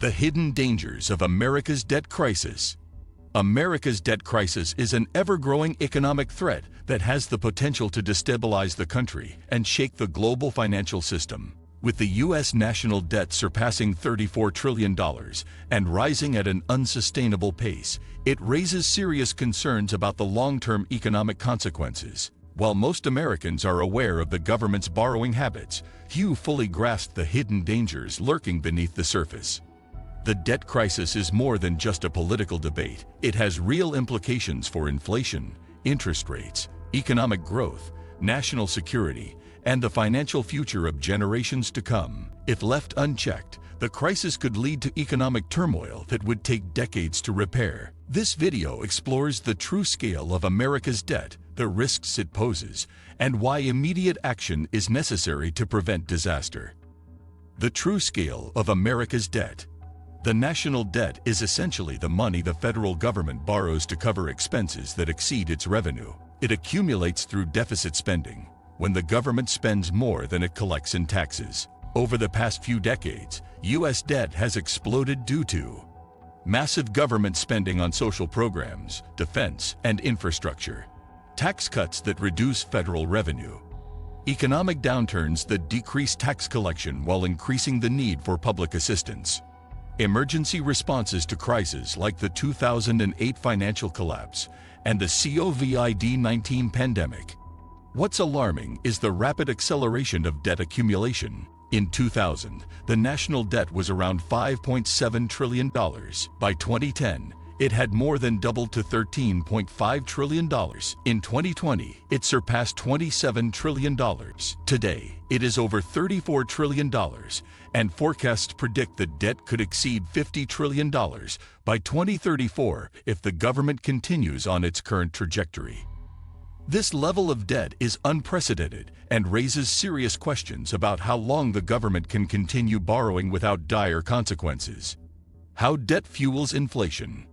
The hidden dangers of America's debt crisis. America's debt crisis is an ever-growing economic threat that has the potential to destabilize the country and shake the global financial system. With the U.S. national debt surpassing $34 trillion and rising at an unsustainable pace, it raises serious concerns about the long-term economic consequences. While most Americans are aware of the government's borrowing habits, few fully grasp the hidden dangers lurking beneath the surface. The debt crisis is more than just a political debate. It has real implications for inflation, interest rates, economic growth, national security, and the financial future of generations to come. If left unchecked, the crisis could lead to economic turmoil that would take decades to repair. This video explores the true scale of America's debt, the risks it poses, and why immediate action is necessary to prevent disaster. The true scale of America's debt. The national debt is essentially the money the federal government borrows to cover expenses that exceed its revenue. It accumulates through deficit spending, when the government spends more than it collects in taxes. Over the past few decades, U.S. debt has exploded due to massive government spending on social programs, defense, and infrastructure, tax cuts that reduce federal revenue, economic downturns that decrease tax collection while increasing the need for public assistance, emergency responses to crises like the 2008 financial collapse and the COVID-19 pandemic. What's alarming is the rapid acceleration of debt accumulation. In 2000, the national debt was around $5.7 trillion. By 2010, it had more than doubled to $13.5 trillion. In 2020, it surpassed $27 trillion. Today, it is over $34 trillion, and forecasts predict the debt could exceed $50 trillion by 2034 if the government continues on its current trajectory. This level of debt is unprecedented and raises serious questions about how long the government can continue borrowing without dire consequences. How debt fuels inflation.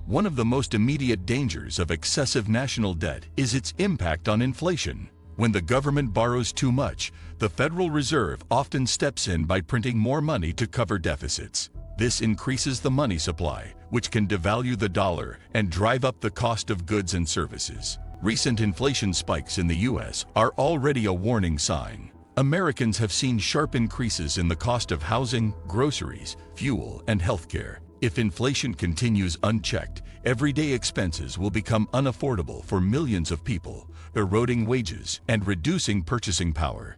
One of the most immediate dangers of excessive national debt is its impact on inflation. When the government borrows too much, the Federal Reserve often steps in by printing more money to cover deficits. This increases the money supply, which can devalue the dollar and drive up the cost of goods and services. Recent inflation spikes in the U.S. are already a warning sign. Americans have seen sharp increases in the cost of housing, groceries, fuel, and healthcare. If inflation continues unchecked, everyday expenses will become unaffordable for millions of people, eroding wages and reducing purchasing power.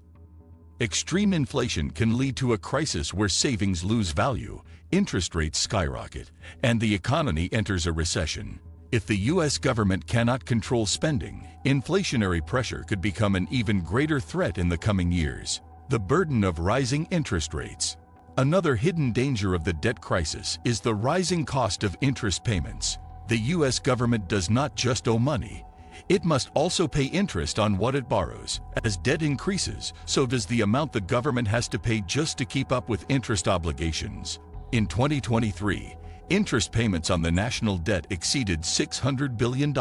Extreme inflation can lead to a crisis where savings lose value, interest rates skyrocket, and the economy enters a recession. If the U.S. government cannot control spending, inflationary pressure could become an even greater threat in the coming years. The burden of rising interest rates. Another hidden danger of the debt crisis is the rising cost of interest payments. The U.S. government does not just owe money, it must also pay interest on what it borrows. As debt increases, so does the amount the government has to pay just to keep up with interest obligations. In 2023, interest payments on the national debt exceeded $600 billion,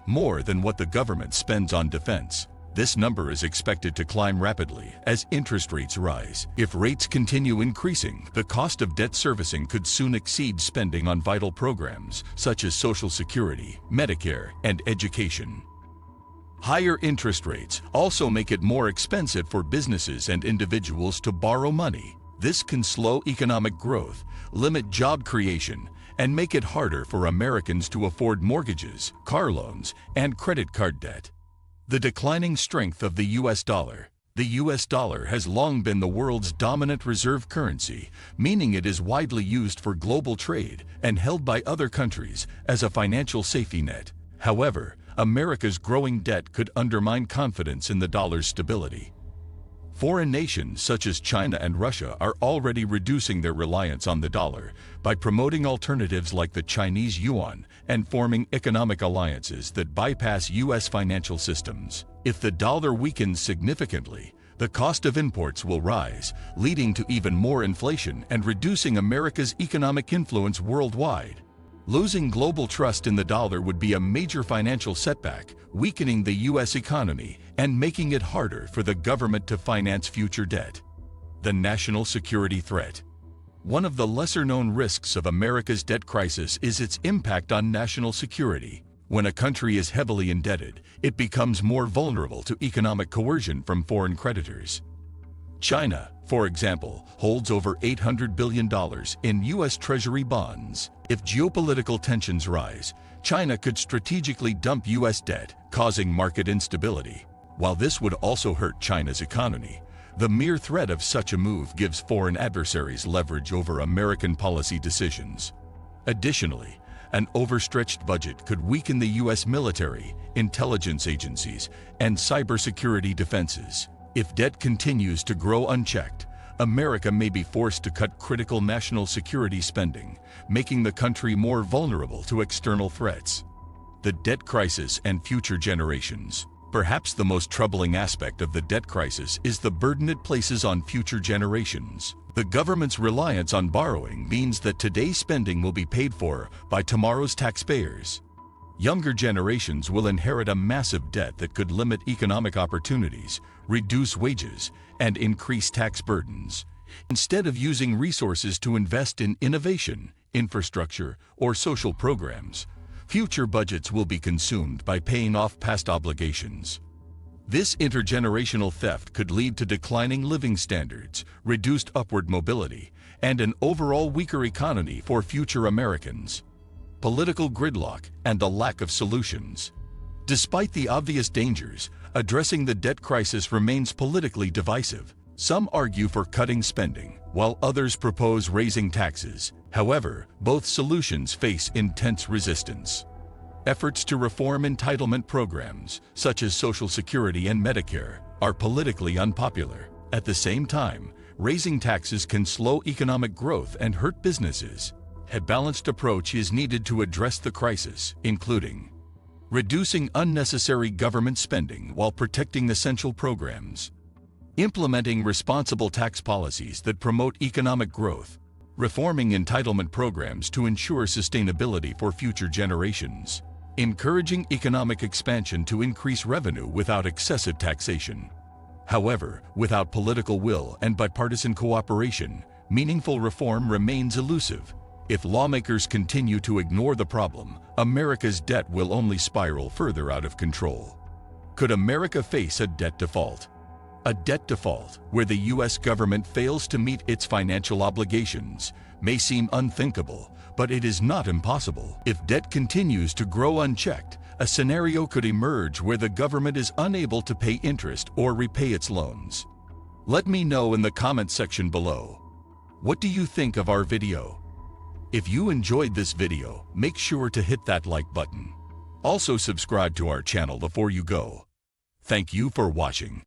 more than what the government spends on defense. This number is expected to climb rapidly as interest rates rise. If rates continue increasing, the cost of debt servicing could soon exceed spending on vital programs such as Social Security, Medicare, and education. Higher interest rates also make it more expensive for businesses and individuals to borrow money. This can slow economic growth, limit job creation, and make it harder for Americans to afford mortgages, car loans, and credit card debt. The declining strength of the U.S. dollar. The U.S. dollar has long been the world's dominant reserve currency, meaning it is widely used for global trade and held by other countries as a financial safety net. However, America's growing debt could undermine confidence in the dollar's stability. Foreign nations such as China and Russia are already reducing their reliance on the dollar by promoting alternatives like the Chinese yuan and forming economic alliances that bypass U.S. financial systems. If the dollar weakens significantly, the cost of imports will rise, leading to even more inflation and reducing America's economic influence worldwide. Losing global trust in the dollar would be a major financial setback, weakening the U.S. economy and making it harder for the government to finance future debt. The national security threat. One of the lesser-known risks of America's debt crisis is its impact on national security. When a country is heavily indebted, it becomes more vulnerable to economic coercion from foreign creditors. China, for example, holds over $800 billion in U.S. Treasury bonds. If geopolitical tensions rise, China could strategically dump U.S. debt, causing market instability. While this would also hurt China's economy, the mere threat of such a move gives foreign adversaries leverage over American policy decisions. Additionally, an overstretched budget could weaken the U.S. military, intelligence agencies, and cybersecurity defenses. If debt continues to grow unchecked, America may be forced to cut critical national security spending, making the country more vulnerable to external threats. The debt crisis and future generations. Perhaps the most troubling aspect of the debt crisis is the burden it places on future generations. The government's reliance on borrowing means that today's spending will be paid for by tomorrow's taxpayers. Younger generations will inherit a massive debt that could limit economic opportunities, reduce wages, and increase tax burdens. Instead of using resources to invest in innovation, infrastructure, or social programs, future budgets will be consumed by paying off past obligations. This intergenerational theft could lead to declining living standards, reduced upward mobility, and an overall weaker economy for future Americans. Political gridlock and the lack of solutions. Despite the obvious dangers, addressing the debt crisis remains politically divisive. Some argue for cutting spending, while others propose raising taxes. However, both solutions face intense resistance. Efforts to reform entitlement programs, such as Social Security and Medicare, are politically unpopular. At the same time, raising taxes can slow economic growth and hurt businesses. A balanced approach is needed to address the crisis, including reducing unnecessary government spending while protecting essential programs, implementing responsible tax policies that promote economic growth, reforming entitlement programs to ensure sustainability for future generations, encouraging economic expansion to increase revenue without excessive taxation. However, without political will and bipartisan cooperation, meaningful reform remains elusive. If lawmakers continue to ignore the problem, America's debt will only spiral further out of control. Could America face a debt default? A debt default, where the U.S. government fails to meet its financial obligations, may seem unthinkable, but it is not impossible. If debt continues to grow unchecked, a scenario could emerge where the government is unable to pay interest or repay its loans. Let me know in the comment section below. What do you think of our video? If you enjoyed this video, make sure to hit that like button. Also subscribe to our channel before you go. Thank you for watching.